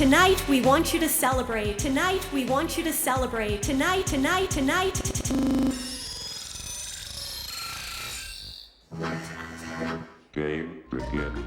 Tonight we want you to celebrate. Tonight we want you to celebrate. Tonight. Game begin.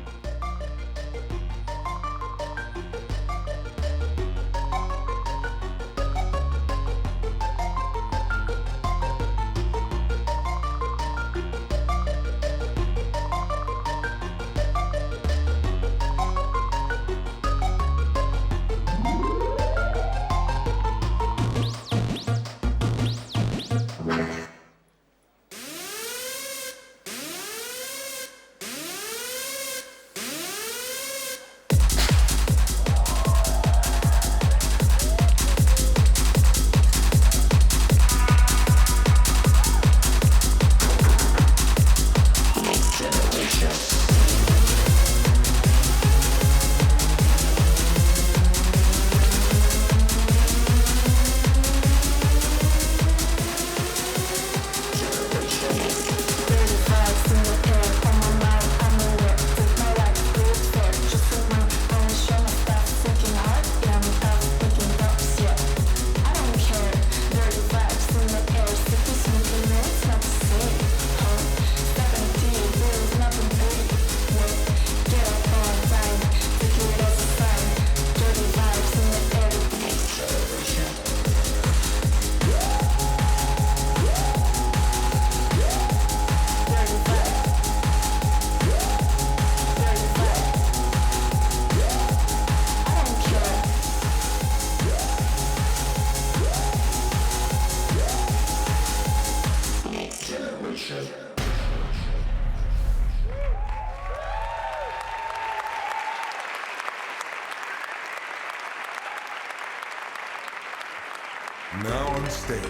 Now on stage,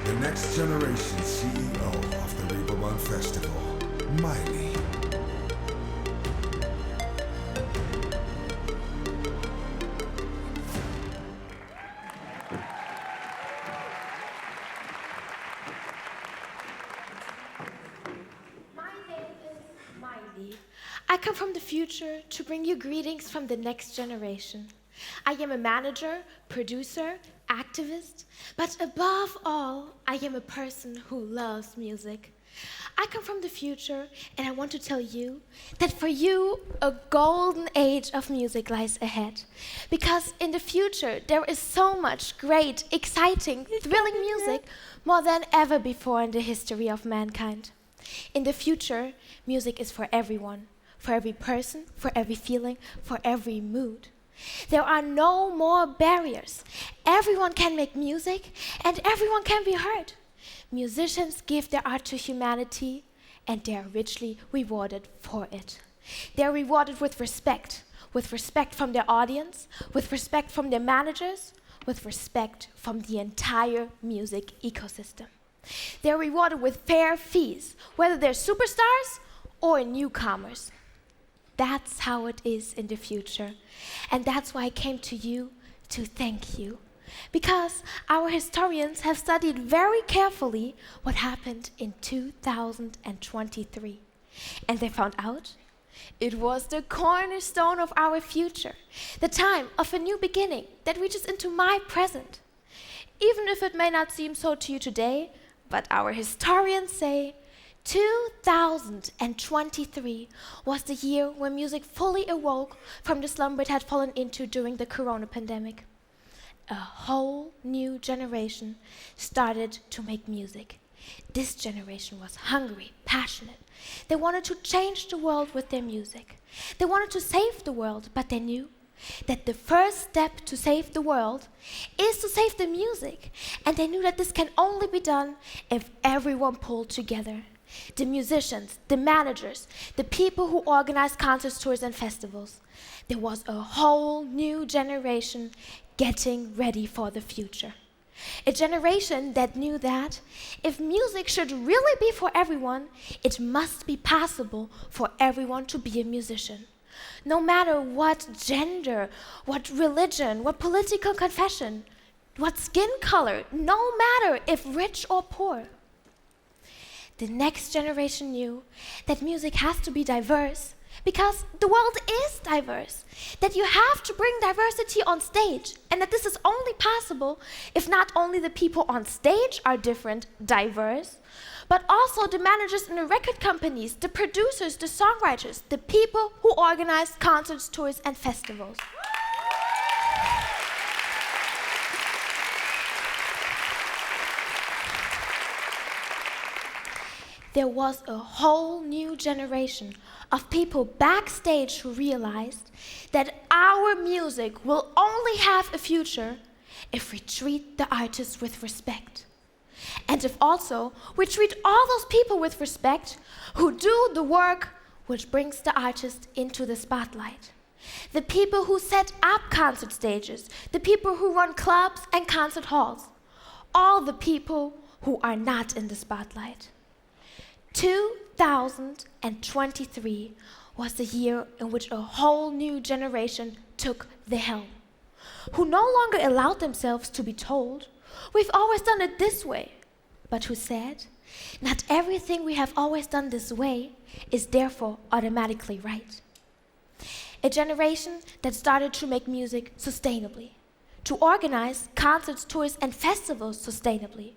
the next generation CEO of the Reeperbahn Festival, Mylee. My name is Mylee. I come from the future to bring you greetings from the next generation. I am a manager, producer, activist, but above all, I am a person who loves music. I come from the future, and I want to tell you that for you, a golden age of music lies ahead. Because in the future, there is so much great, exciting, thrilling music, more than ever before in the history of mankind. In the future, music is for everyone, for every person, for every feeling, for every mood. There are no more barriers. Everyone can make music, and everyone can be heard. Musicians give their art to humanity, and they are richly rewarded for it. They are rewarded with respect from their audience, with respect from their managers, with respect from the entire music ecosystem. They are rewarded with fair fees, whether they're superstars or newcomers. That's how it is in the future. And that's why I came to you to thank you. Because our historians have studied very carefully what happened in 2023. And they found out it was the cornerstone of our future, the time of a new beginning that reaches into my present. Even if it may not seem so to you today, but our historians say 2023 was the year when music fully awoke from the slumber it had fallen into during the corona pandemic. A whole new generation started to make music. This generation was hungry, passionate. They wanted to change the world with their music. They wanted to save the world, but they knew that the first step to save the world is to save the music. And they knew that this can only be done if everyone pulled together. The musicians, the managers, the people who organize concert tours and festivals. There was a whole new generation getting ready for the future. A generation that knew that if music should really be for everyone, it must be possible for everyone to be a musician. No matter what gender, what religion, what political confession, what skin color, no matter if rich or poor. The next generation knew that music has to be diverse Because the world is diverse, that you have to bring diversity on stage, and that this is only possible if not only the people on stage are different, diverse, but also the managers in the record companies, the producers, the songwriters, the people who organize concerts, tours, and festivals. There was a whole new generation of people backstage who realized that our music will only have a future if we treat the artists with respect. And if also we treat all those people with respect who do the work which brings the artist into the spotlight. The people who set up concert stages, the people who run clubs and concert halls, all the people who are not in the spotlight. 2023 was the year in which a whole new generation took the helm, who no longer allowed themselves to be told, "We've always done it this way," but who said, "Not everything we have always done this way is therefore automatically right." A generation that started to make music sustainably, to organize concerts, tours, and festivals sustainably,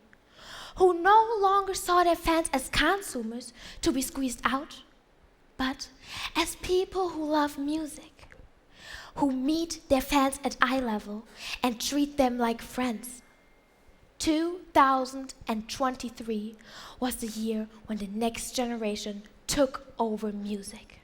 who no longer saw their fans as consumers to be squeezed out, but as people who love music, who meet their fans at eye level and treat them like friends. 2023 was the year when the next generation took over music.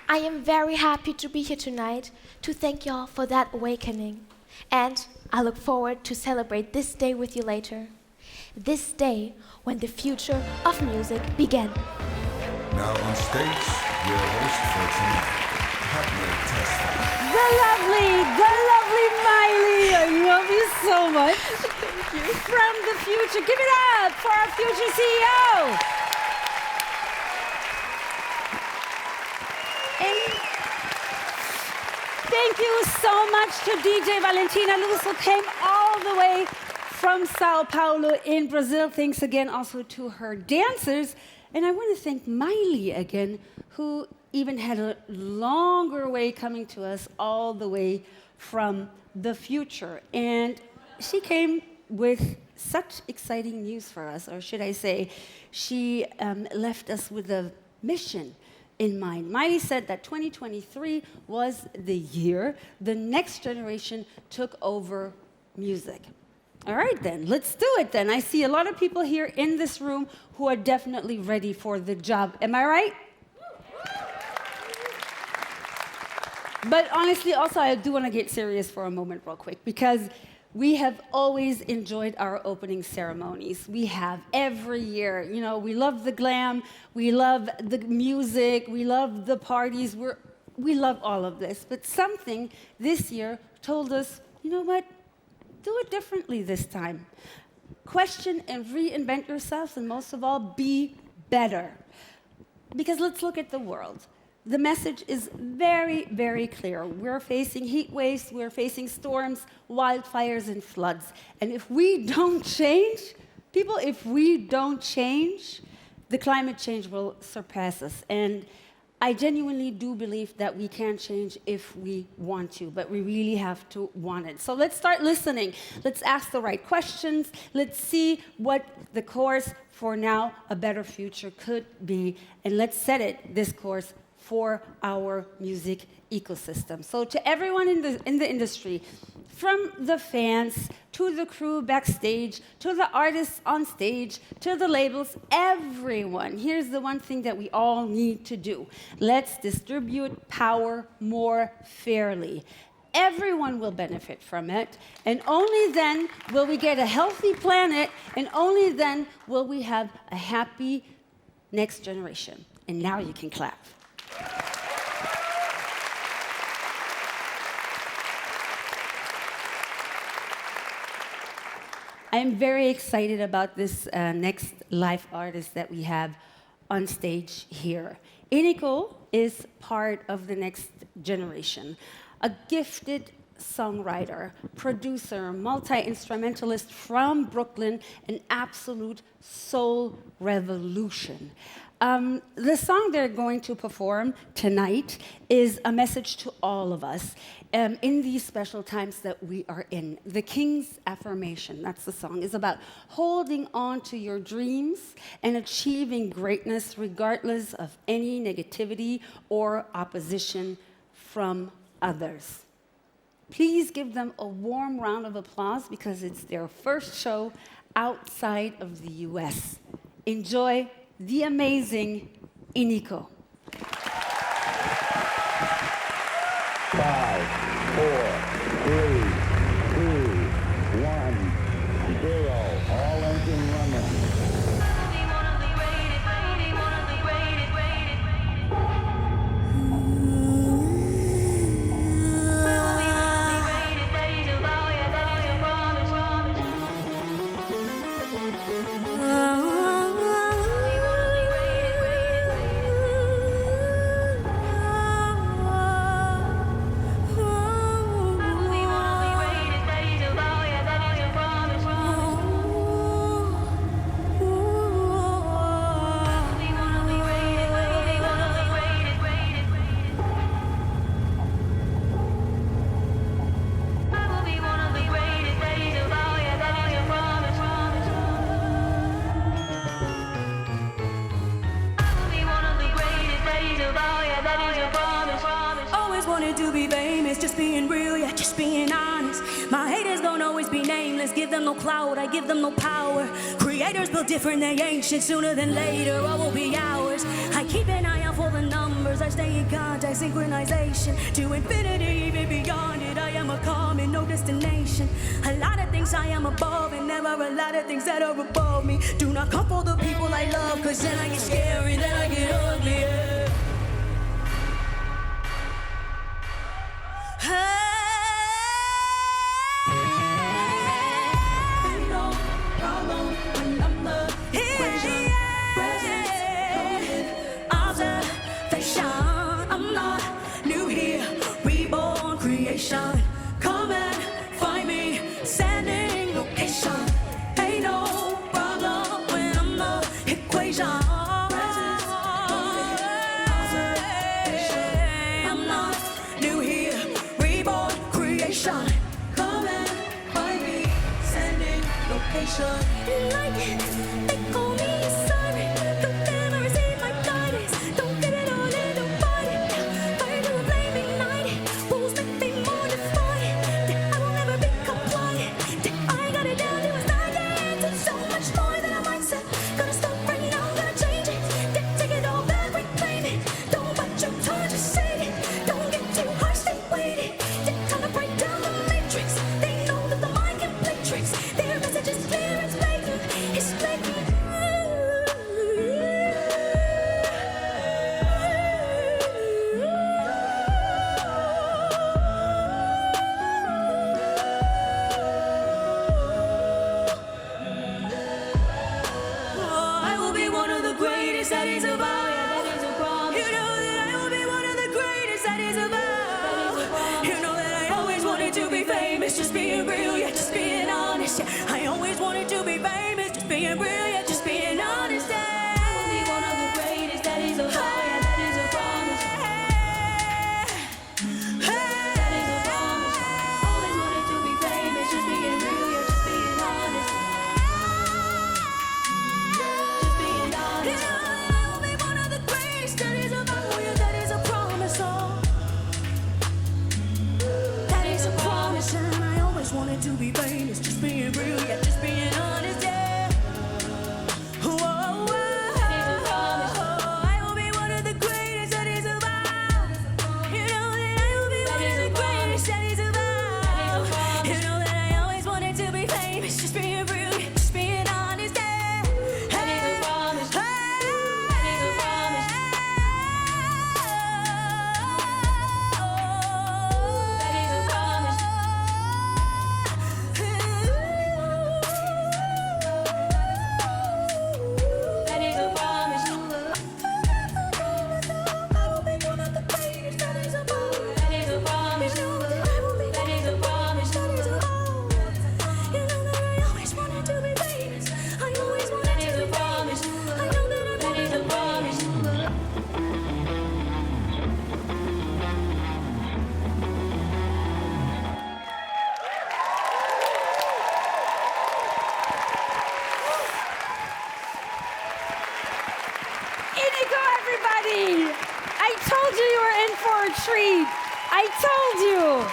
I am very happy to be here tonight to thank y'all for that awakening. And I look forward to celebrate this day with you later. This day when the future of music began. Now on stage, your host for tonight, Hadnet Tesfai. The lovely Mylee. I love you so much. Thank you. From the future, give it up for our future CEO. And thank you so much to DJ Valentina Luz, who came all the way from Sao Paulo in Brazil. Thanks again also to her dancers. And I want to thank Mylee again, who even had a longer way coming to us all the way from the future. And she came with such exciting news for us, or should I say, she left us with a mission in mind. Mylee said that 2023 was the year the next generation took over music. All right, then, let's do it then. I see a lot of people here in this room who are definitely ready for the job. Am I right? But honestly, also, I do want to get serious for a moment real quick, because we have always enjoyed our opening ceremonies. We have every year. You know, we love the glam, we love the music, we love the parties, we love all of this. But something this year told us, you know what? Do it differently this time. Question and reinvent yourselves, and most of all, be better. Because let's look at the world. The message is very, very clear. We're facing heat waves, we're facing storms, wildfires, and floods. And if we don't change, people, if we don't change, the climate change will surpass us. And I genuinely do believe that we can change if we want to, but we really have to want it. So let's start listening. Let's ask the right questions. Let's see what the course for now a better future could be, and let's set it, this course, for our music ecosystem. So to everyone in the industry, from the fans to the crew backstage, to the artists on stage, to the labels, everyone, here's the one thing that we all need to do. Let's distribute power more fairly. Everyone will benefit from it, and only then will we get a healthy planet, and only then will we have a happy next generation. And now you can clap. I'm very excited about this next live artist that we have on stage here. INIKO is part of the next generation, a gifted singer-songwriter, producer, multi-instrumentalist from Brooklyn, an absolute soul revolution. The song they're going to perform tonight is a message to all of us in these special times that we are in. The King's Affirmation, that's the song, is about holding on to your dreams and achieving greatness regardless of any negativity or opposition from others. Please give them a warm round of applause because it's their first show outside of the US. Enjoy the amazing INIKO. 5, 4, 3, 2, 1, 0. All engine running. Give them no clout, I give them no power. Creators built different, they ancient. Sooner than later, all will be ours. I keep an eye out for the numbers. I stay in contact, synchronization to infinity, even beyond it. I am a common, no destination. A lot of things I am above, and there are a lot of things that are above me. Do not come for the people I love, cause then I get scary, then I get ugly. Come and find me, sending location. Ain't no problem when I'm the equation. I'm not new here, reborn creation. Come and find me, sending location. They call me sorry, don't ever receive my guidance. Don't get it all in the body. Fire to a flaming night. Bulls make me more defiant. That I will never be compliant. That I got it down to a science. It's so much more than a mindset. Gonna stop right now, gonna change it. That take it all back, reclaim it. Don't bite your tongue, just say it. Don't get too harsh, stay waiting. That time to break down the matrix. They know that the mind can play tricks. Their message is clear, it's blatant. It's blatant. I will be one of the greatest, that is about. You know that I will be one of the greatest, that is about. You know that I always wanted to be famous, just being real, yeah, just being honest. Yeah, I always wanted to be famous, just being real, yeah, just being honest. Yeah. I will be one of the greatest, that is about. Yeah, that is a promise. That is a promise. Always wanted to be famous, just being real, yeah, just being honest. Just being honest. Yeah, I will be one of the greatest, that is about. Yeah, that is a promise. Oh, that is a promise, and I always wanted to be famous, just being real, yeah, just being honest. Yeah. Whoa, whoa. That is a promise. I will be one of the greatest, that is about. You know that I will be one of the greatest, that is about. You know that I always wanted to be famous, just being real, yeah, just being honest. Yeah. That is a promise. That is a promise. That is a promise. treat. I told you.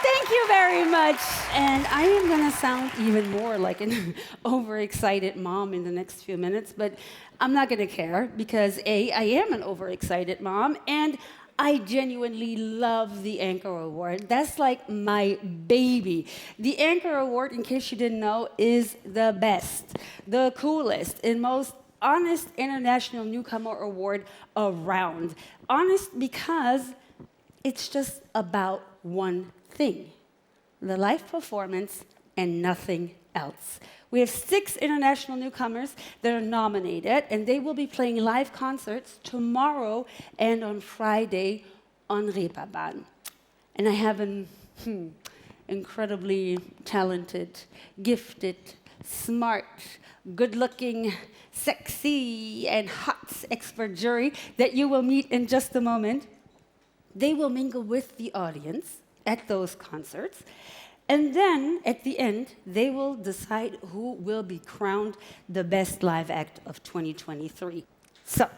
Thank you very much. And I am going to sound even more like an overexcited mom in the next few minutes, but I'm not going to care because A, I am an overexcited mom, and I genuinely love the Anchor Award. That's like my baby. The Anchor Award, in case you didn't know, is the best, the coolest, and most honest international newcomer award around. Honest because it's just about one thing, the live performance and nothing else. We have 6 international newcomers that are nominated, and they will be playing live concerts tomorrow and on Friday on Reeperbahn. And I have an incredibly talented, gifted, smart, good-looking, sexy, and hot expert jury that you will meet in just a moment. They will mingle with the audience at those concerts. And then, at the end, they will decide who will be crowned the best live act of 2023. So,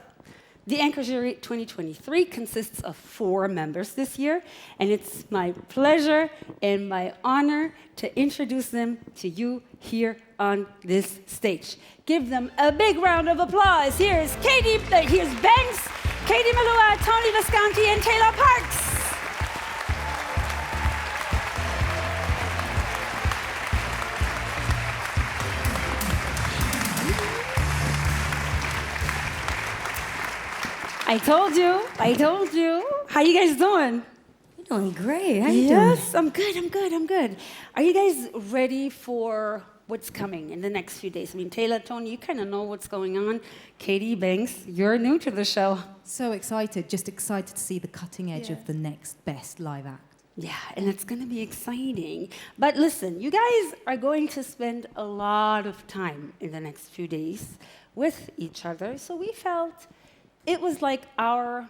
the Anchor Jury 2023 consists of 4 members this year, and it's my pleasure and my honor to introduce them to you here on this stage. Give them a big round of applause. Here's Banks, Katie, Melua, Tony Visconti, and Tayla Parx. I told you. How you guys doing? You're doing great. How you doing? Yes, I'm good. Are you guys ready for what's coming in the next few days? I mean, Tayla, Tony, you kind of know what's going on. Katie, Banks, you're new to the show. So excited, just excited to see the cutting edge of the next best live act. Yeah, and it's going to be exciting. But listen, you guys are going to spend a lot of time in the next few days with each other, so we felt it was like our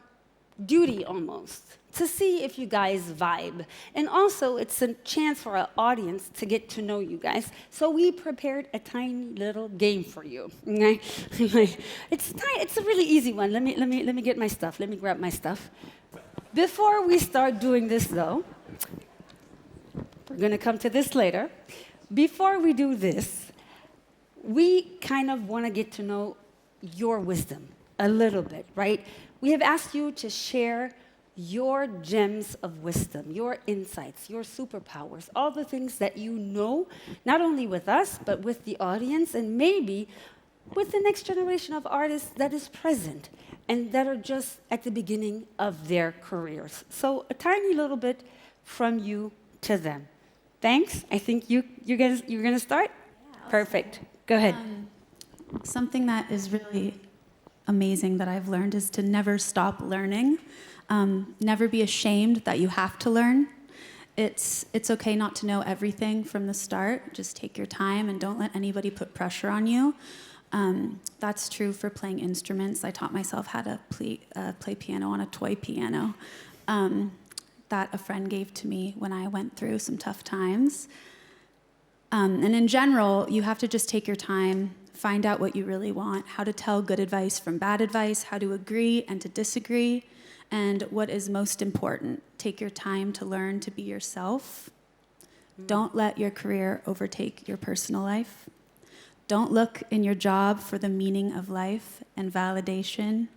duty almost to see if you guys vibe. And also, it's a chance for our audience to get to know you guys. So we prepared a tiny little game for you. Okay? It's a really easy one. Let me get my stuff. Let me grab my stuff. Before we start doing this, though, we're going to come to this later. Before we do this, we kind of want to get to know your wisdom a little bit, right? We have asked you to share your gems of wisdom, your insights, your superpowers, all the things that you know, not only with us, but with the audience, and maybe with the next generation of artists that is present and that are just at the beginning of their careers. So a tiny little bit from you to them. Thanks. I think you're gonna start? Yeah, perfect. Go ahead. Something that is really amazing that I've learned is to never stop learning. Never be ashamed that you have to learn. It's okay not to know everything from the start. Just take your time and don't let anybody put pressure on you. That's true for playing instruments. I taught myself how to play piano on a toy piano that a friend gave to me when I went through some tough times. And in general, you have to just take your time, find out what you really want, how to tell good advice from bad advice, how to agree and to disagree, and what is most important, take your time to learn to be yourself. Don't let your career overtake your personal life. Don't look in your job for the meaning of life and validation.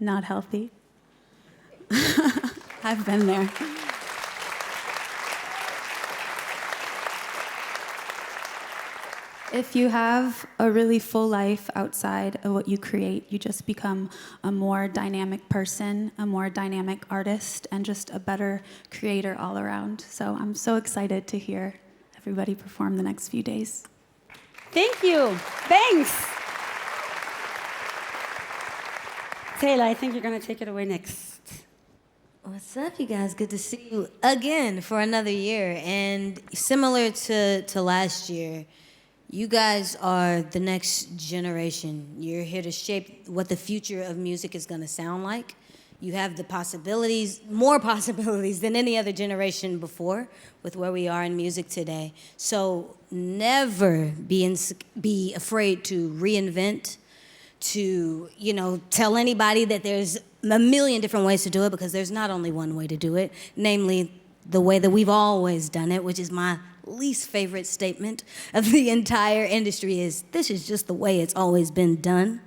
Not healthy. I've been there. If you have a really full life outside of what you create, you just become a more dynamic person, a more dynamic artist, and just a better creator all around. So I'm so excited to hear everybody perform the next few days. Thank you. Thanks. Tayla, I think you're going to take it away next. What's up, you guys? Good to see you again for another year. And similar to last year, you guys are the next generation. You're here to shape what the future of music is going to sound like. You have the possibilities, more possibilities than any other generation before with where we are in music today. So never be afraid to reinvent, to tell anybody that there's a million different ways to do it because there's not only one way to do it, namely the way that we've always done it, which is my least favorite statement of the entire industry is, this is just the way it's always been done.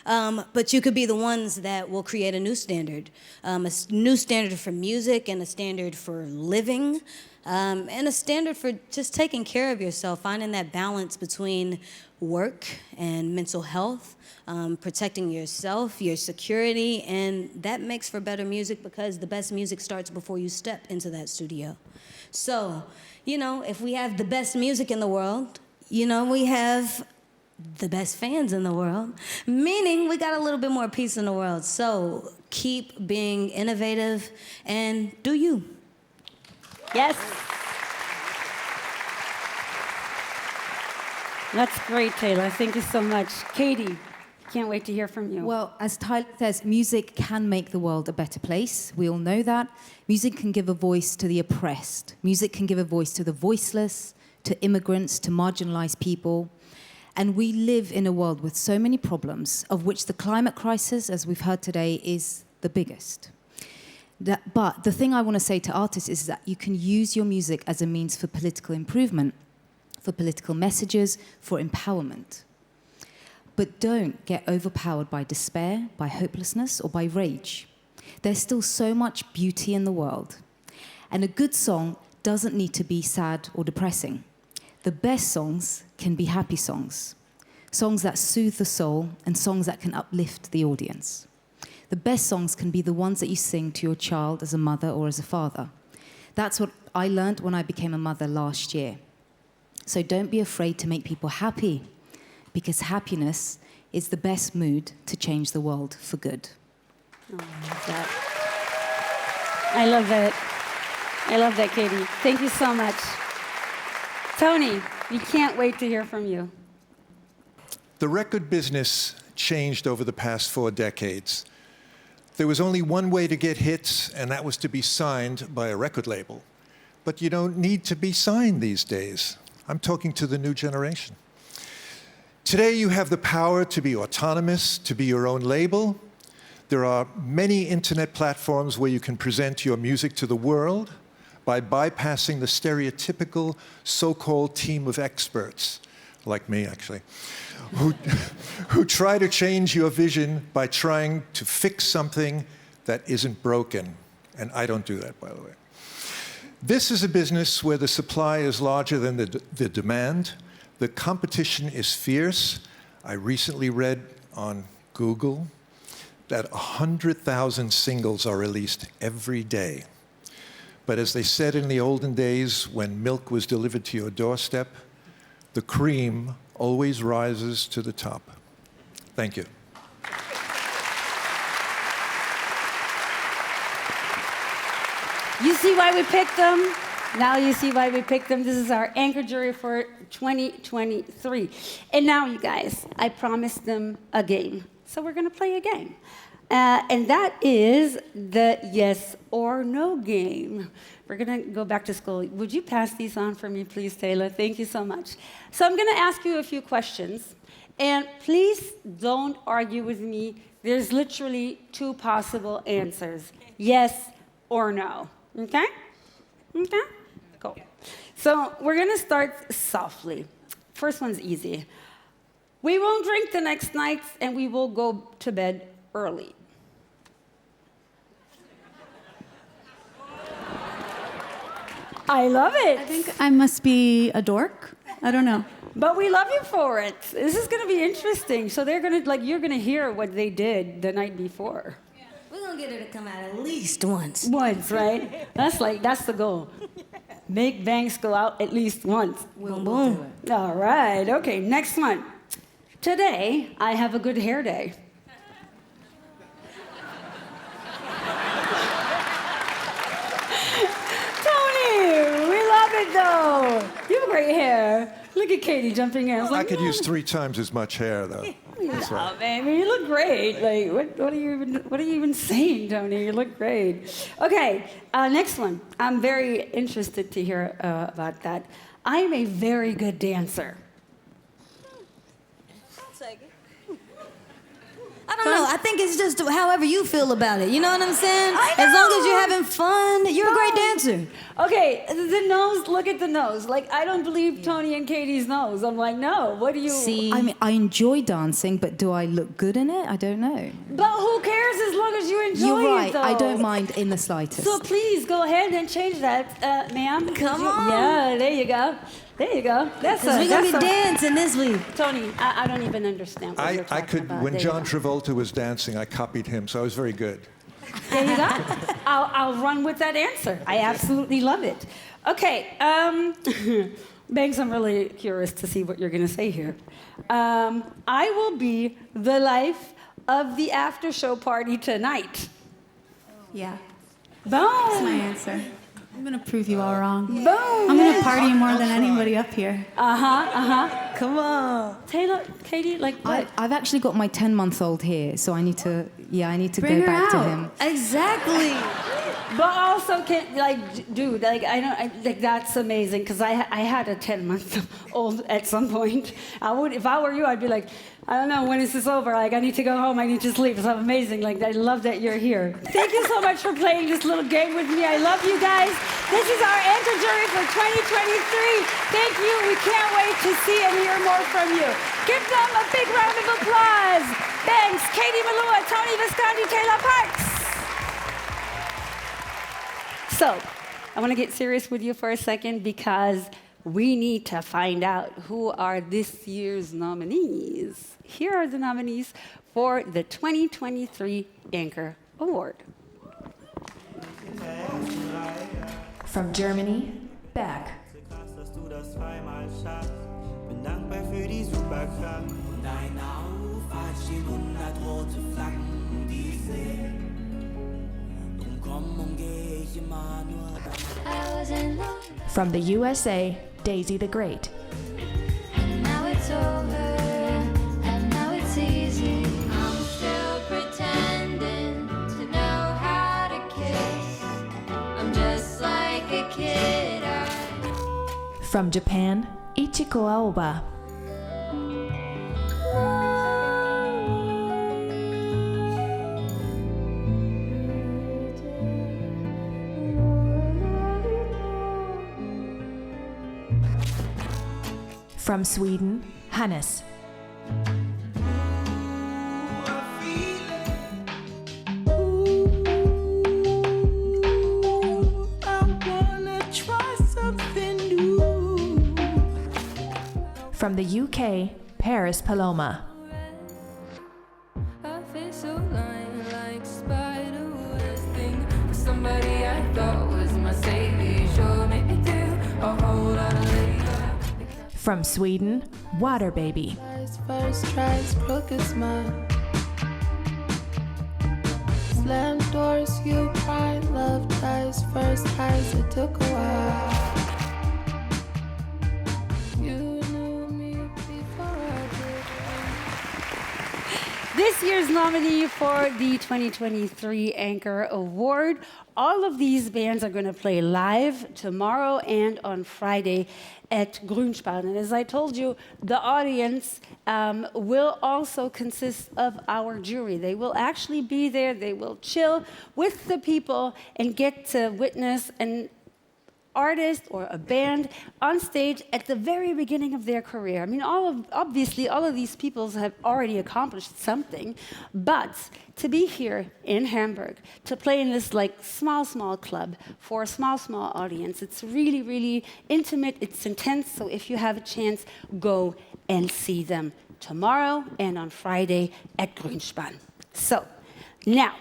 But you could be the ones that will create a new standard for music and a standard for living, and a standard for just taking care of yourself, finding that balance between work and mental health, protecting yourself, your security, and that makes for better music because the best music starts before you step into that studio. So, if we have the best music in the world, we have the best fans in the world, meaning we got a little bit more peace in the world. So keep being innovative and do you. Yes. That's great, Tayla. Thank you so much. Katie, can't wait to hear from you. Well, as Tyler says, music can make the world a better place. We all know that. Music can give a voice to the oppressed. Music can give a voice to the voiceless, to immigrants, to marginalized people. And we live in a world with so many problems, of which the climate crisis, as we've heard today, is the biggest. But the thing I want to say to artists is that you can use your music as a means for political improvement, for political messages, for empowerment. But don't get overpowered by despair, by hopelessness, or by rage. There's still so much beauty in the world. And a good song doesn't need to be sad or depressing. The best songs can be happy songs, songs that soothe the soul and songs that can uplift the audience. The best songs can be the ones that you sing to your child as a mother or as a father. That's what I learned when I became a mother last year. So don't be afraid to make people happy, because happiness is the best mood to change the world for good. Oh, I love that. I love that, Katie. Thank you so much. Tony, we can't wait to hear from you. The record business changed over the past 4 decades. There was only one way to get hits, and that was to be signed by a record label. But you don't need to be signed these days. I'm talking to the new generation. Today, you have the power to be autonomous, to be your own label. There are many internet platforms where you can present your music to the world by bypassing the stereotypical so-called team of experts, like me actually, who try to change your vision by trying to fix something that isn't broken. And I don't do that, by the way. This is a business where the supply is larger than the demand. The competition is fierce. I recently read on Google that 100,000 singles are released every day. But as they said in the olden days when milk was delivered to your doorstep, the cream always rises to the top. Thank you. You see why we picked them? Now you see why we picked them. This is our anchor jury for 2023. And now, you guys, I promised them a game. So we're going to play a game. And that is the yes or no game. We're going to go back to school. Would you pass these on for me, please, Tayla? Thank you so much. So I'm going to ask you a few questions. And please don't argue with me. There's literally 2 possible answers, yes or no. Okay? Okay? Cool. So we're going to start softly. First one's easy. We won't drink the next night, and we will go to bed early. I love it. I think I must be a dork. I don't know. But we love you for it. This is going to be interesting. So they're going to, you're going to hear what they did the night before. We're going to get her to come out at least once. Once, right? That's the goal. Make banks go out at least once. Boom, boom. All right. Okay, next one. Today, I have a good hair day. No, you have great hair. Look at Katie jumping in. I could use 3 times as much hair, though. No, baby, you look great. Like, what are you even saying, Tony? You look great. Okay, next one. I'm very interested to hear about that. I'm a very good dancer. I'll take it. I don't know. I think it's just however you feel about it. You know what I'm saying? I know. As long as you're having fun, you're a great dancer. Okay, the nose, look at the nose. Like, I don't believe Tony and Katie's nose. I'm like, no, what do you... See? I mean, I enjoy dancing, but do I look good in it? I don't know. But who cares as long as you enjoy You're right. it, though? I don't mind in the slightest. So please go ahead and change that, ma'am. Come on. Yeah, there you go. There you go. That's We're going to be dancing this week. Tony, I don't even understand what you're talking I could, about. when There John you go. Travolta was dancing, I copied him, so I was very good. There you go. I'll run with that answer. I absolutely love it. Okay, Banks, I'm really curious to see what you're going to say here. I will be the life of the after show party tonight. Yeah, Boom. that's my answer. I'm gonna prove you all wrong. Boom. I'm gonna party more than anybody up here. Come on. Taylor, Katie, like what? I've actually got my 10-month-old here, so I need to Bring go her back to out. him. Exactly. But also, dude, like like that's amazing because I had a 10-month-old at some point. I would, if I were you, I'd be like, I don't know when is this over. Like I need to go home. I need to sleep. It's amazing. Like I love that you're here. Thank you so much for playing this little game with me. I love you guys. This is our Enter Jury for 2023. Thank you. We can't wait to see and hear more from you. Give them a big round of applause. Banks, Katie, Melua, Tony Visconti, Tayla Parx. So, I want to get serious with you for a second because we need to find out who are this year's nominees. Here are the nominees for the 2023 Anchor Award. From Germany, Beck. From the USA, Daisy the Great. And now it's over, and now it's easy. I'm still pretending to know how to kiss. I'm just like a kid. From Japan, Ichiko Aoba. From Sweden, Hannes. From the UK, Paris Paloma. I feel so lying like spider was thing for somebody I thought was my savior. Sure, maybe do a whole lot of later. From Sweden, Water Baby. First tries broke a smile. Slam doors, you cry, love dies. First highs, it took a while. You knew me before I did. This year's nominee for the 2023 Anchor Award. All of these bands are going to play live tomorrow and on Friday at Grünspan. And as I told you, the audience will also consist of our jury. They will actually be there. They will chill with the people and get to witness an artist or a band on stage at the very beginning of their career. I mean, obviously, all of these people have already accomplished something, but to be here in Hamburg, to play in this like small club for a small audience, it's really, really intimate, it's intense, so if you have a chance, go and see them tomorrow and on Friday at Grünspan. So, now,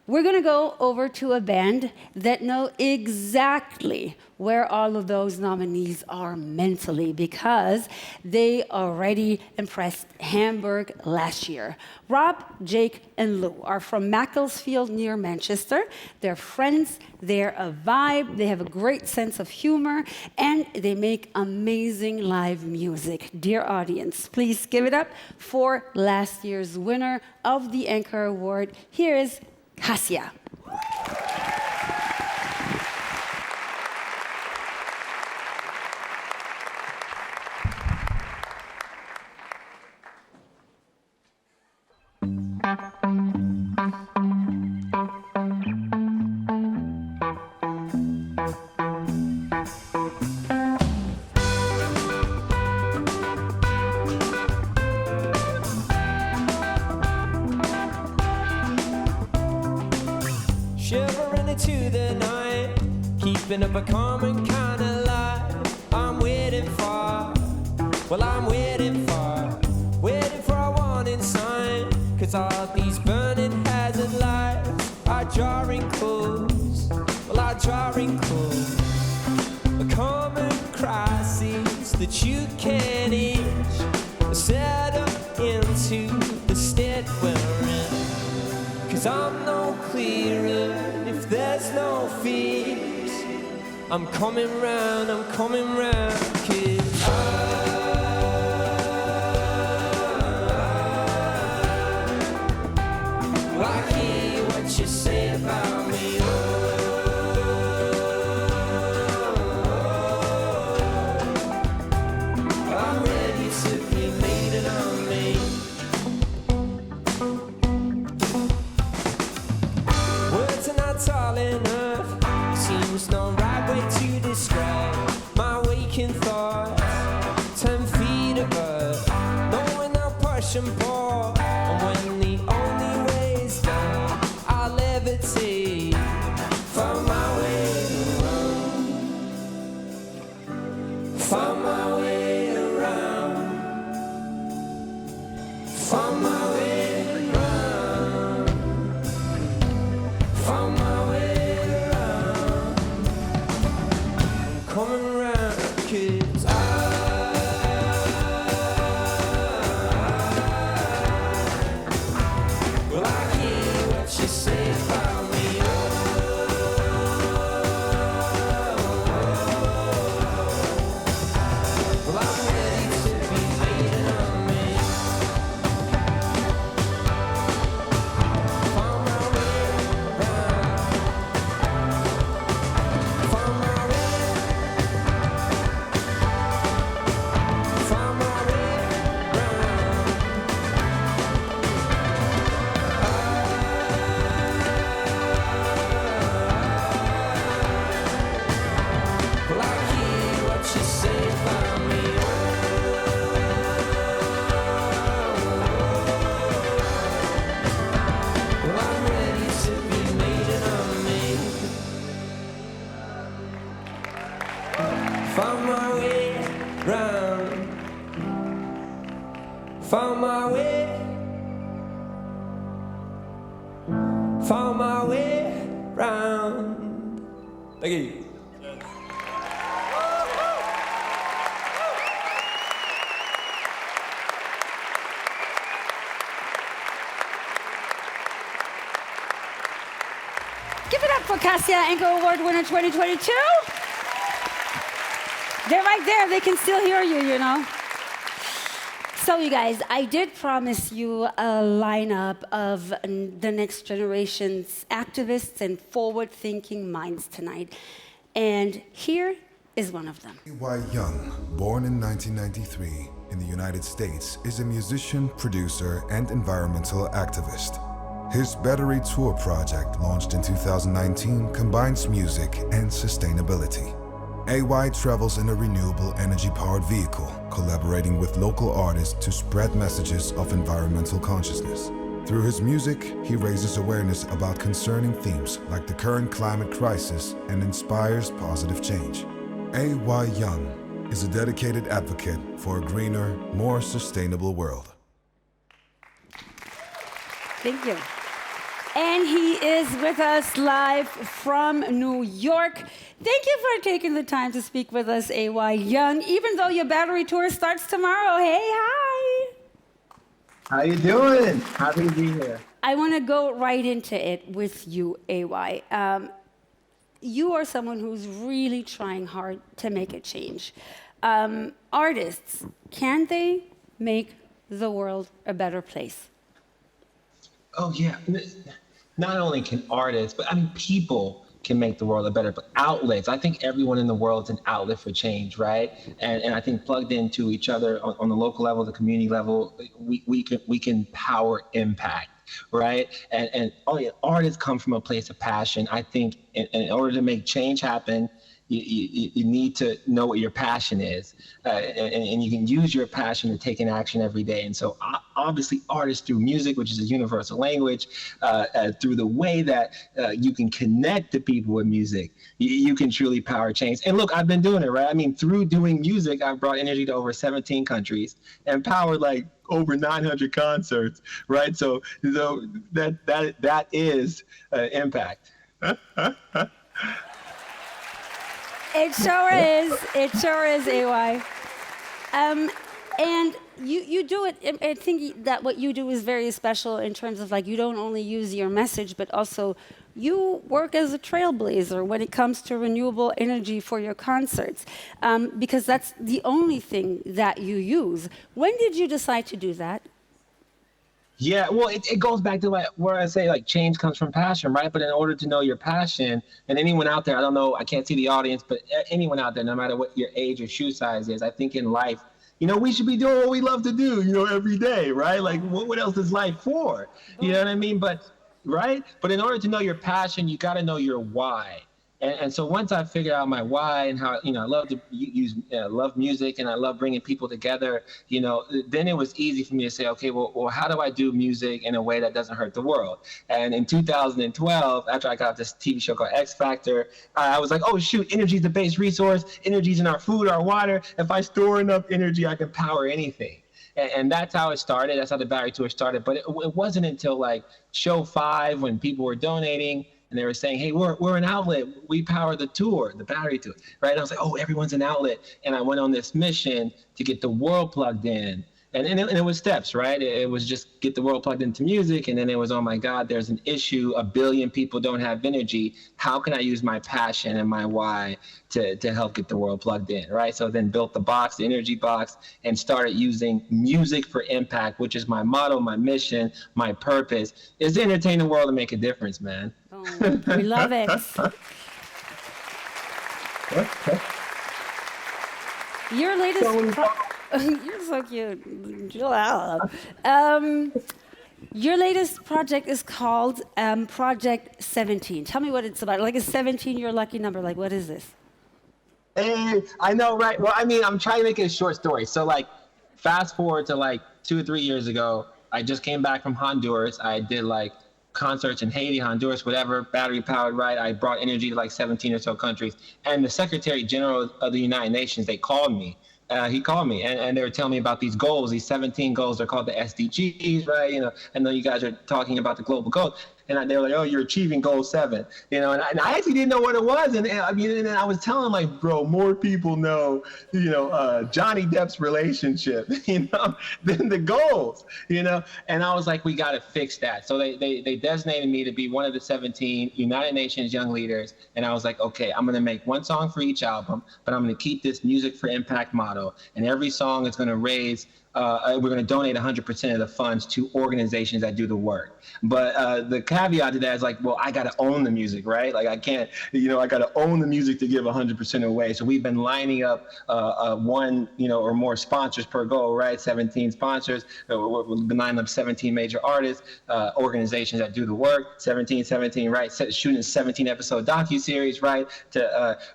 we're going to go over to a band that know exactly where all of those nominees are mentally because they already impressed Hamburg last year. Rob, Jake, and Lou are from Macclesfield near Manchester. They're friends, they're a vibe, they have a great sense of humor, and they make amazing live music. Dear audience, please give it up for last year's winner of the Anchor Award. Here is Cassia. into the night, keeping up a common kind of life. I'm waiting for, well, I'm waiting for a warning sign. Cause all these burning hazard lights are drawing close, well, are drawing close. A common crisis that you can't each settle into the state we're in. Cause I'm no clearer if there's no fears. I'm coming round, cause I hear what you say about me. I'm ready to be made on me. Words are not tall enough. Seems no right way to describe my waking thoughts. 10 feet above, knowing I'll push and pull. And when the only way is down, I'll levitate. Find my way around. Find my way around. Find my way around. Find my way around. I'm coming around, cause well, I hear what you say about me. Well, I'm ready to be waiting on me. Find my way around. Find my way. Find my way around. Well, I hear what you say about me. Well, I'm ready to be made on me. Found my way round. Found my way. Found my way round. Thank you. Give it up for Cassia, INIKO Award winner 2022. They're right there. They can still hear you, you know. So, you guys, I did promise you a lineup of the next generation's activists and forward-thinking minds tonight. And here is one of them. A.Y. Young, born in 1993 in the United States, is a musician, producer, and environmental activist. His Battery Tour project, launched in 2019, combines music and sustainability. A.Y. travels in a renewable energy-powered vehicle, collaborating with local artists to spread messages of environmental consciousness. Through his music, he raises awareness about concerning themes like the current climate crisis and inspires positive change. A.Y. Young is a dedicated advocate for a greener, more sustainable world. Thank you. And he is with us live from New York. Thank you for taking the time to speak with us, A.Y. Young, even though your Battery Tour starts tomorrow. Hey, hi. How you doing? Happy to be here. I want to go right into it with you, A.Y. You are someone who's really trying hard to make a change. Artists, can they make the world a better place? Oh, yeah. Not only can artists, but I mean, people can make the world a better place. Outlets. I think everyone in the world is an outlet for change, right? And I think plugged into each other on the local level, the community level, we can power impact, right? And artists come from a place of passion. I think in order to make change happen, you need to know what your passion is, and you can use your passion to take an action every day. And so obviously artists through music, which is a universal language, through the way that you can connect to people with music, you can truly power change. And look, I've been doing it, right? I mean, through doing music, I've brought energy to over 17 countries and powered like over 900 concerts, right? So that is impact. It sure is. It sure is, AY. And you do it, I think that what you do is very special in terms of like you don't only use your message, but also you work as a trailblazer when it comes to renewable energy for your concerts, because that's the only thing that you use. When did you decide to do that? Yeah, well, it goes back to where I say like change comes from passion, right? But in order to know your passion, and anyone out there, I don't know, I can't see the audience, but anyone out there, no matter what your age or shoe size is, I think in life, we should be doing what we love to do, every day, right? Like what else is life for? You know what I mean? But in order to know your passion, you got to know your why. And so once I figured out my why and how, I love to love music and I love bringing people together, then it was easy for me to say, okay, well, how do I do music in a way that doesn't hurt the world? And in 2012, after I got this TV show called X Factor, I was like, oh, shoot, energy is the base resource. Energy's in our food, our water. If I store enough energy, I can power anything. And that's how it started. That's how the Battery Tour started. But it wasn't until like show 5 when people were donating and they were saying, hey, we're an outlet. We power the tour, the Battery Tour, right? And I was like, oh, everyone's an outlet. And I went on this mission to get the world plugged in. And it was steps, right? It was just get the world plugged into music. And then it was, oh my God, there's an issue. 1 billion people don't have energy. How can I use my passion and my why to help get the world plugged in, right? So then built the box, the energy box, and started using music for impact, which is my motto, my mission, my purpose, is to entertain the world and make a difference, man. Oh, we love it. Your latest... You're so cute. Your latest project is called Project 17. Tell me what it's about. Like, is 17 your lucky number? Like, what is this? Hey, I know, right? Well, I mean, I'm trying to make it a short story. So, like, fast forward to, like, 2 or 3 years ago, I just came back from Honduras. I did, like, concerts in Haiti, Honduras, whatever, battery powered, right? I brought energy to, like, 17 or so countries. And the Secretary General of the United Nations, they called me. He called me and they were telling me about these goals, these 17 goals. They're called the SDGs, right? I know you guys are talking about the global goals. And they were like, oh, you're achieving goal 7, and I actually didn't know what it was. And I was telling them, like, bro, more people know, Johnny Depp's relationship, than the goals, And I was like, we got to fix that. So they designated me to be one of the 17 United Nations Young Leaders. And I was like, okay, I'm going to make one song for each album, but I'm going to keep this music for impact motto. And every song is going to raise we're going to donate 100% of the funds to organizations that do the work. But the caveat to that is like, well, I got to own the music, right? Like I can't, I got to own the music to give 100% away. So we've been lining up one, or more sponsors per goal, right? 17 sponsors. We've been lining up 17 major artists, organizations that do the work. 17, right? Shooting a 17-episode docuseries, right?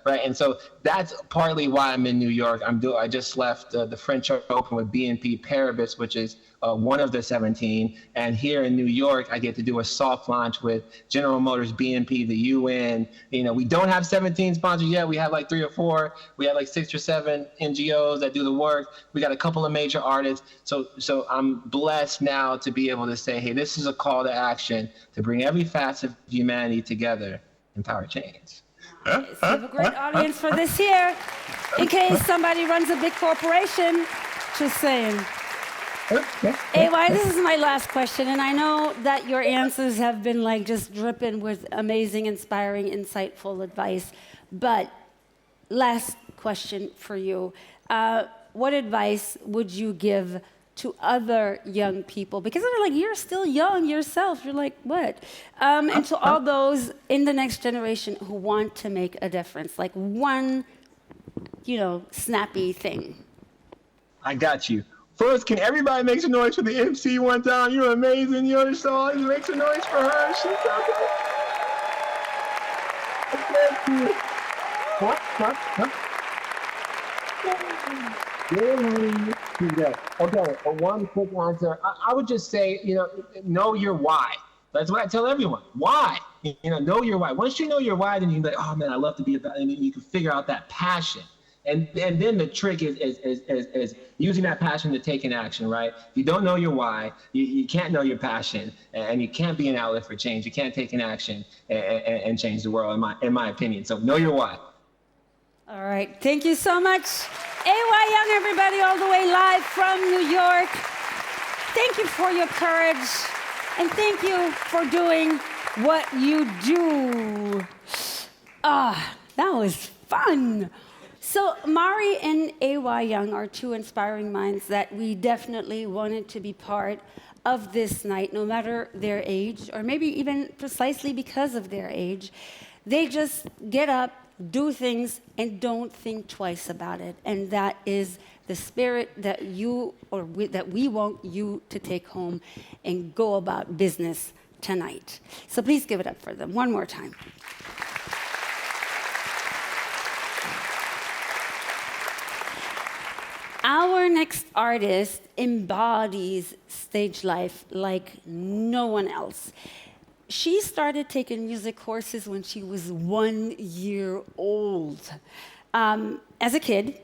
Right. And so that's partly why I'm in New York. I just left the French Open with BNP Paribas, which is one of the 17. And here in New York, I get to do a soft launch with General Motors, BNP, the UN. We don't have 17 sponsors yet. We have like 3 or 4. We have like 6 or 7 NGOs that do the work. We got a couple of major artists. So I'm blessed now to be able to say, hey, this is a call to action to bring every facet of humanity together and power change. Nice. We have a great audience for this here. In case somebody runs a big corporation, just saying. AY, this is my last question, and I know that your answers have been like just dripping with amazing, inspiring, insightful advice. But last question for you. What advice would you give to other young people? Because they're like, you're still young yourself. You're like, what? And to all those in the next generation who want to make a difference, like one, snappy thing. I got you. First, can everybody make some noise for the MC one time? You're amazing. You understand? Make some noise for her. She's so good. What? Really? Okay, one quick answer. I would just say, know your why. That's what I tell everyone. Why? Know your why. Once you know your why, then you can be like, oh man, I love to be about, and you can figure out that passion. And then the trick is using that passion to take an action, right? If you don't know your why, you can't know your passion, and you can't be an outlet for change. You can't take an action and change the world, in my opinion. So know your why. All right, thank you so much. AY Young, everybody, all the way live from New York. Thank you for your courage, and thank you for doing what you do. That was fun. So Mari and AY Young are two inspiring minds that we definitely wanted to be part of this night, no matter their age, or maybe even precisely because of their age. They just get up, do things, and don't think twice about it. And that is the spirit that that we want you to take home and go about business tonight. So please give it up for them one more time. Our next artist embodies stage life like no one else. She started taking music courses when she was 1 year old. As a kid,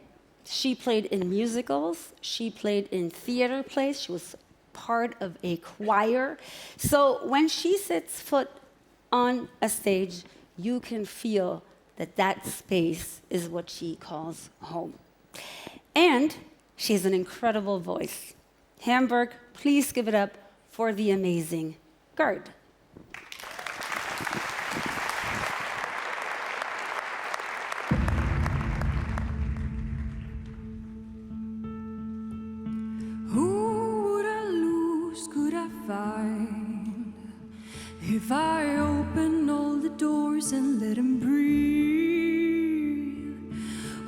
she played in musicals, she played in theater plays, she was part of a choir. So when she sets foot on a stage, you can feel that that space is what she calls home. And she has an incredible voice. Hamburg, please give it up for the amazing GERD. If I open all the doors and let him breathe,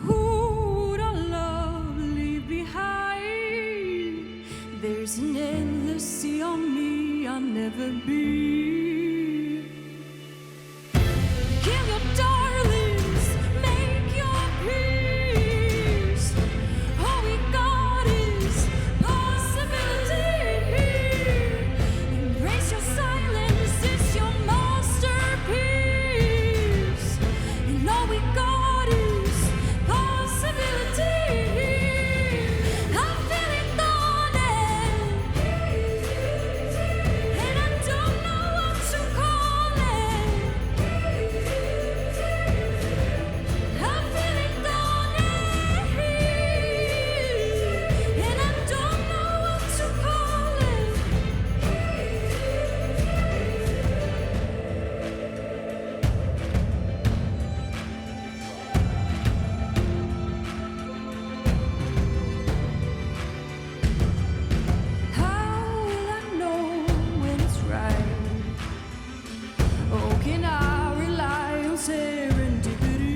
who would I love, leave behind? There's an endless sea on me I'll never be. Kill your darlings, make your peace. All we got is possibility. Embrace your silence, it's your masterpiece. And all we got is possibility. I'm feeling dawning, and I don't know what to call it. I'm feeling dawning, and I don't know what to call it. How will I know when it's right? Oh, can I rely on serendipity?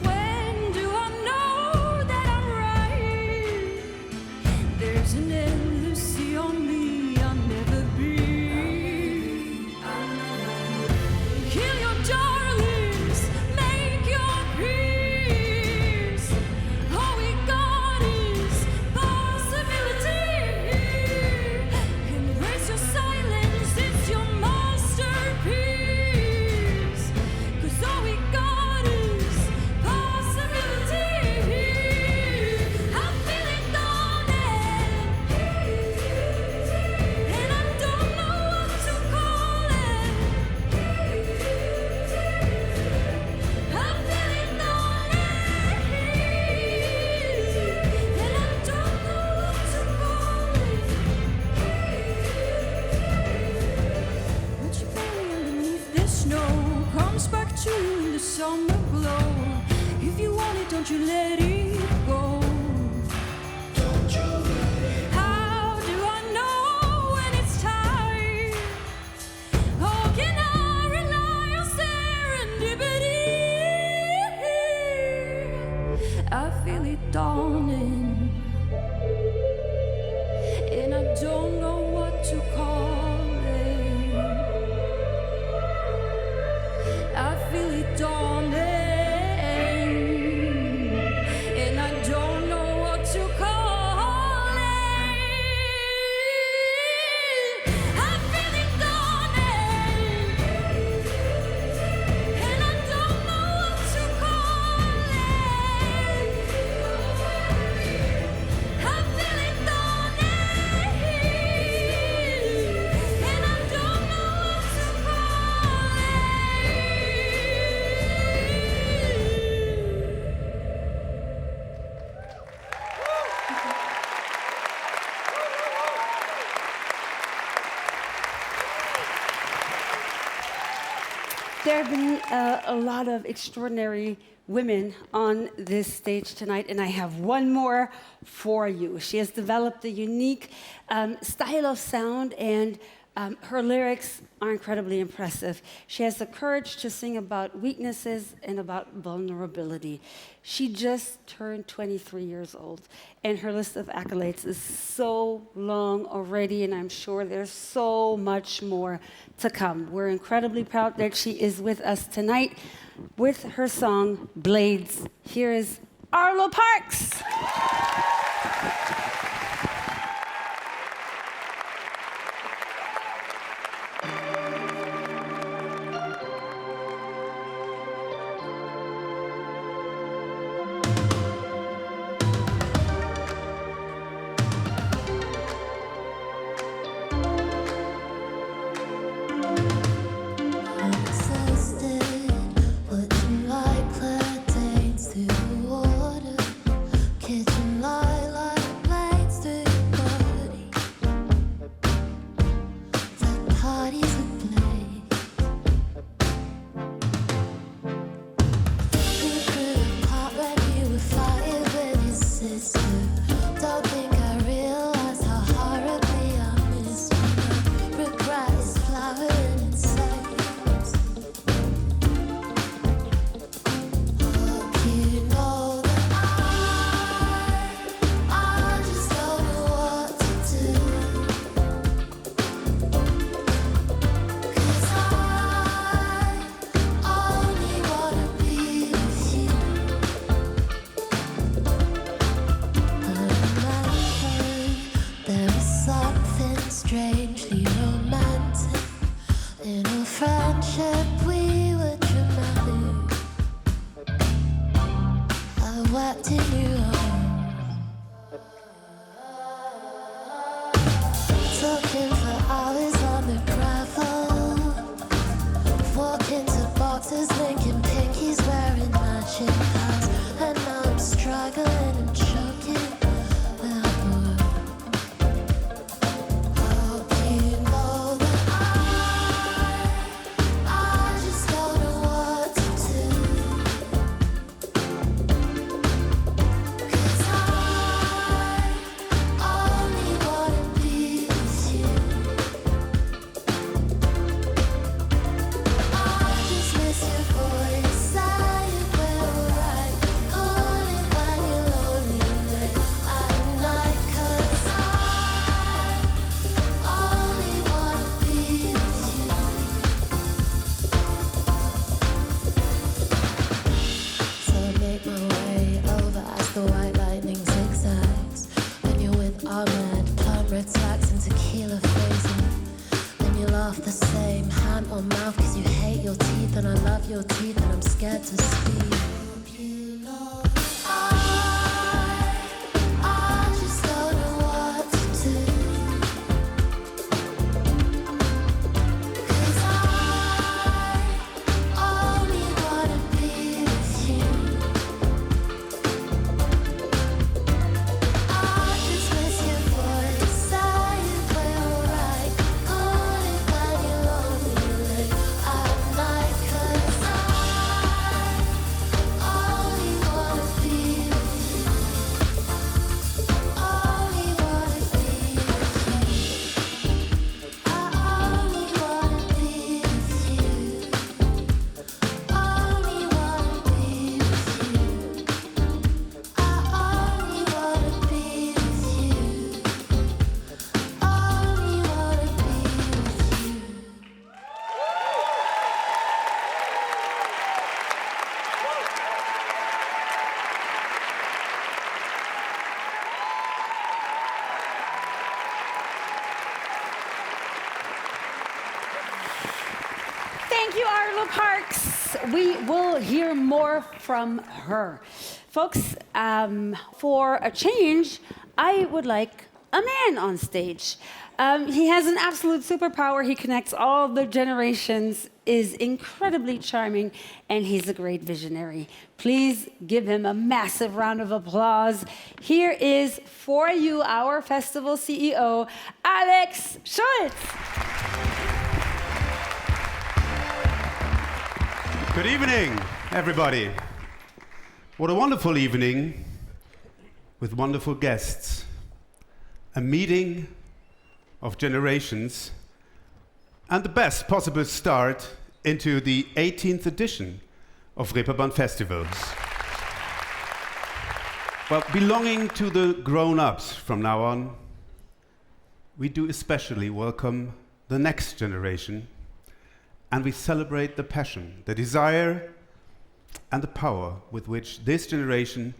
When do I know that I'm right? There's an endless sea on me I'll never be. Kill your darlings, make your peace. All we got is possibility. Embrace your silence, it's your masterpiece. 'Cause all we got is possibility. I'm feeling dawning, and I don't know what to call it. I'm feeling dawning, and I don't know what to call it. What you bury underneath the snow comes back to you in the summer glow. If you want it, don't you let it go. How do I know when it's time? Oh, can I rely on serendipity? I feel it dawning, and I don't know what to call it. I feel it dawning, There have been a lot of extraordinary women on this stage tonight, and I have one more for you. She has developed a unique style of sound, and her lyrics are incredibly impressive. She has the courage to sing about weaknesses and about vulnerability. She just turned 23 years old, and her list of accolades is so long already, and I'm sure there's so much more to come. We're incredibly proud that she is with us tonight with her song, Blades. Here is Arlo Parks. Thank you, Arlo Parks. We will hear more from her. Folks, for a change, I would like a man on stage. He has an absolute superpower. He connects all the generations, is incredibly charming, and he's a great visionary. Please give him a massive round of applause. Here is, for you, our festival CEO, Alex Schulz. Good evening, everybody. What a wonderful evening with wonderful guests. A meeting of generations and the best possible start into the 18th edition of Reeperbahn Festival. Well, belonging to the grown-ups from now on, we do especially welcome the next generation, and we celebrate the passion, the desire, and the power with which this generation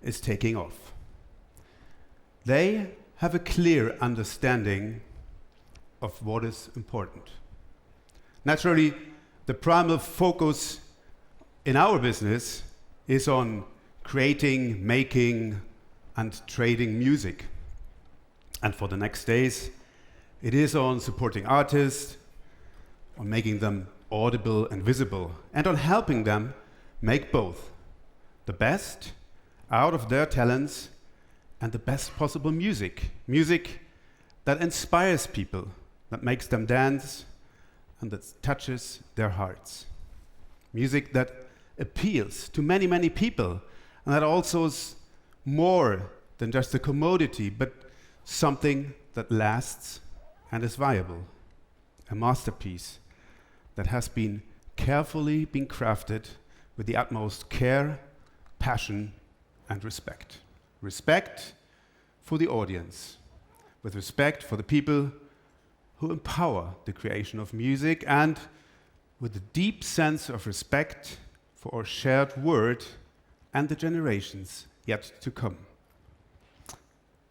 is taking off. They have a clear understanding of what is important. Naturally, the primal focus in our business is on creating, making, and trading music. And for the next days, it is on supporting artists, on making them audible and visible, and on helping them make both the best out of their talents and the best possible music. Music that inspires people, that makes them dance, and that touches their hearts. Music that appeals to many, many people, and that also is more than just a commodity, but something that lasts and is viable. A masterpiece that has been carefully been crafted with the utmost care, passion, and respect. Respect for the audience, with respect for the people who empower the creation of music, and with a deep sense of respect for our shared word and the generations yet to come.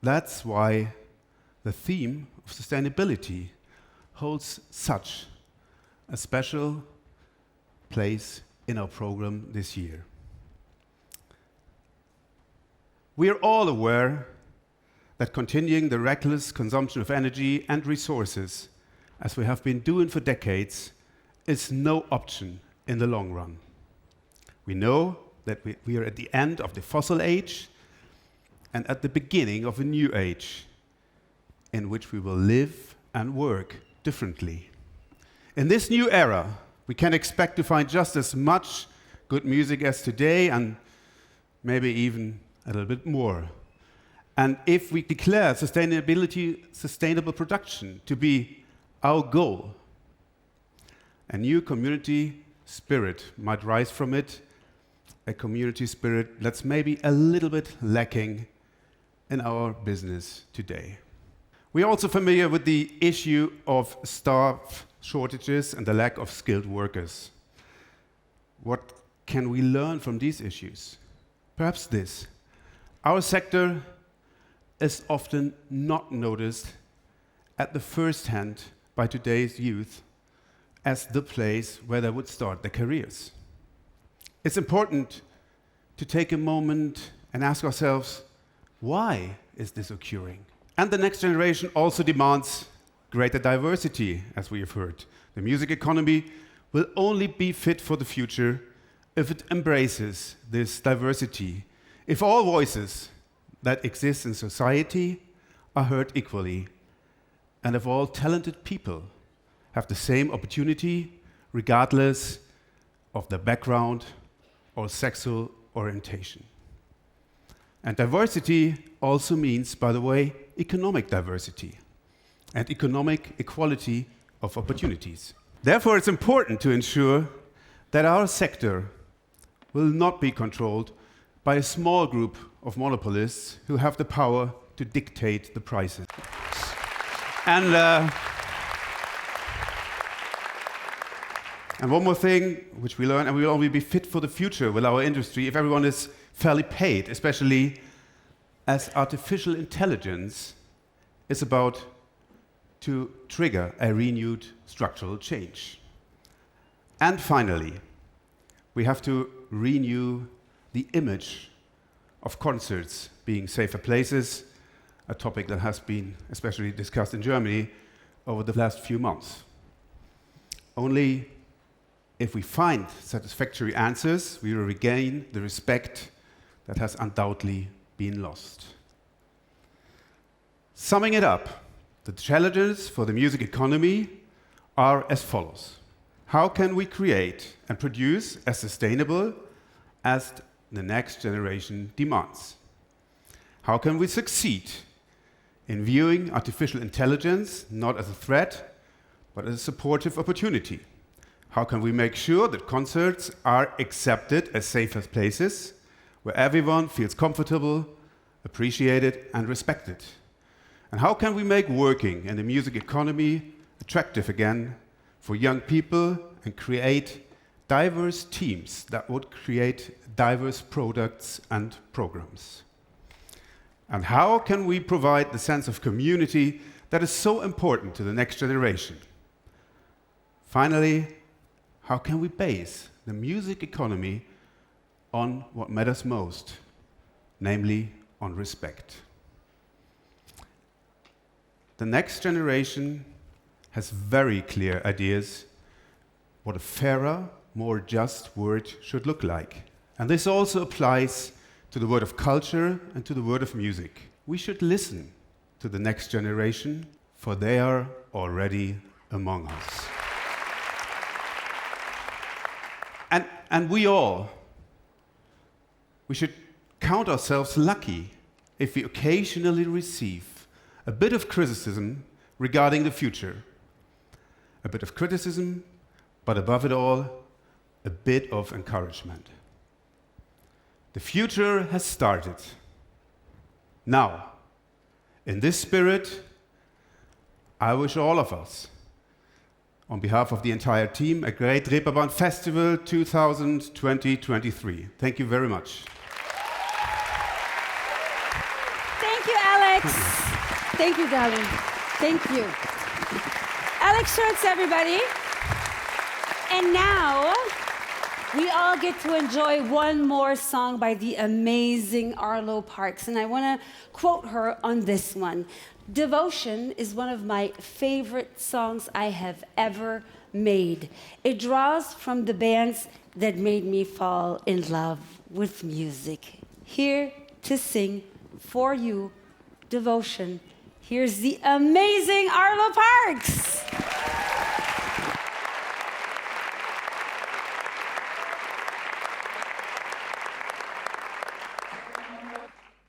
That's why the theme of sustainability holds such a special place in our program this year. We are all aware that continuing the reckless consumption of energy and resources, as we have been doing for decades, is no option in the long run. We know that we are at the end of the fossil age and at the beginning of a new age in which we will live and work differently. In this new era, we can expect to find just as much good music as today, and maybe even a little bit more. And if we declare sustainable production to be our goal, a new community spirit might rise from it, a community spirit that's maybe a little bit lacking in our business today. We are also familiar with the issue of staff shortages and the lack of skilled workers. What can we learn from these issues? Perhaps this. Our sector is often not noticed at the first hand by today's youth as the place where they would start their careers. It's important to take a moment and ask ourselves, why is this occurring? And the next generation also demands greater diversity, as we have heard. The music economy will only be fit for the future if it embraces this diversity, if all voices that exist in society are heard equally, and if all talented people have the same opportunity regardless of their background or sexual orientation. And diversity also means, by the way, economic diversity and economic equality of opportunities. Therefore, it's important to ensure that our sector will not be controlled by a small group of monopolists who have the power to dictate the prices. And one more thing which we learn, and we will only be fit for the future with our industry if everyone is fairly paid, especially as artificial intelligence is about to trigger a renewed structural change. And finally, we have to renew the image of concerts being safer places, a topic that has been especially discussed in Germany over the last few months. Only if we find satisfactory answers, we will regain the respect that has undoubtedly been lost. Summing it up, the challenges for the music economy are as follows. How can we create and produce as sustainable as the next generation demands? How can we succeed in viewing artificial intelligence not as a threat, but as a supportive opportunity? How can we make sure that concerts are accepted as safer places where everyone feels comfortable, appreciated, and respected? And how can we make working in the music economy attractive again for young people and create diverse teams that would create diverse products and programs? And how can we provide the sense of community that is so important to the next generation? Finally, how can we base the music economy on what matters most, namely on respect? The next generation has very clear ideas what a fairer, more just world should look like. And this also applies to the world of culture and to the world of music. We should listen to the next generation, for they are already among us. And we should count ourselves lucky if we occasionally receive a bit of criticism regarding the future. A bit of criticism, but above it all, a bit of encouragement. The future has started. Now, in this spirit, I wish all of us, on behalf of the entire team, a great Reeperbahn Festival 2020-23. Thank you very much. Thank you, Alex. Thank you, darling. Thank you. Alex Schulz, everybody. And now, we all get to enjoy one more song by the amazing Arlo Parks. And I want to quote her on this one. Devotion is one of my favorite songs I have ever made. It draws from the bands that made me fall in love with music. Here to sing for you, Devotion. Here's the amazing Arlo Parks.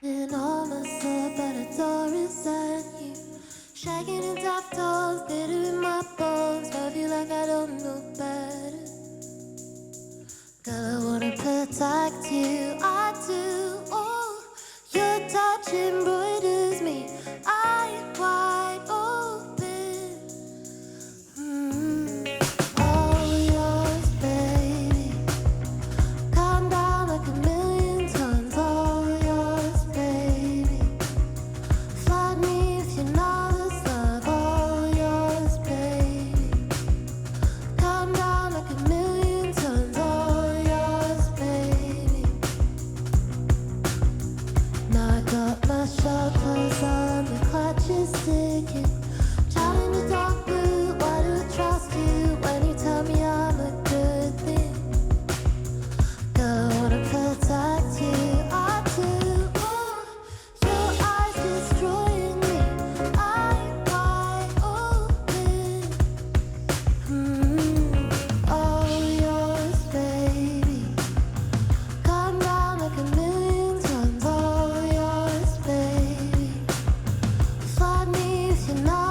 And all myself at a Taurus and you shaking in top toes, bitter in my bones. I feel like I don't know better. Girl, I wanna protect you, I do. Oh, your touch embroiders me. I'm wide open. All yours, baby. Calm down like a million tons. All yours, baby. Flood me if you're not as love. All yours, baby. Calm down like a million tons. All yours, baby. Now I got my shot clothes on, the clutch is ticking. Trying to talk blue, why do I trust you when you tell me I'm a good thing? Girl, I wanna protect you, I do. Oh, your eyes destroying me, I'm wide open. All yours, baby. Calm down like a million tons. All yours, baby. Flood me if you're not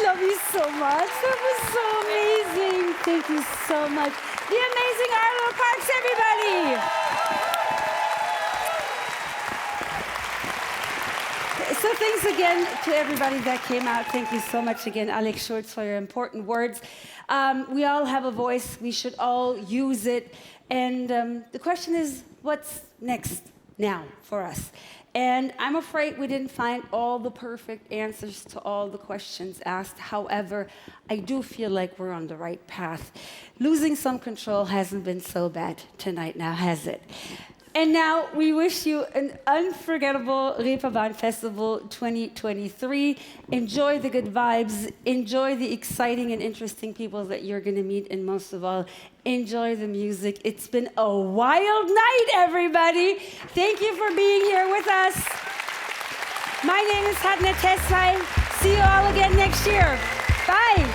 Love you so much. That was so amazing. Thank you so much. The amazing Arlo Parks, everybody. So thanks again to everybody that came out. Thank you so much again, Alex Schulz, for your important words. We all have a voice. We should all use it. And the question is, what's next now for us? And I'm afraid we didn't find all the perfect answers to all the questions asked. However, I do feel like we're on the right path. Losing some control hasn't been so bad tonight now, has it? And now we wish you an unforgettable Reeperbahn Festival 2023. Enjoy the good vibes. Enjoy the exciting and interesting people that you're going to meet. And most of all, enjoy the music. It's been a wild night, everybody. Thank you for being here with us. My name is Hadnet Tesfai. See you all again next year. Bye.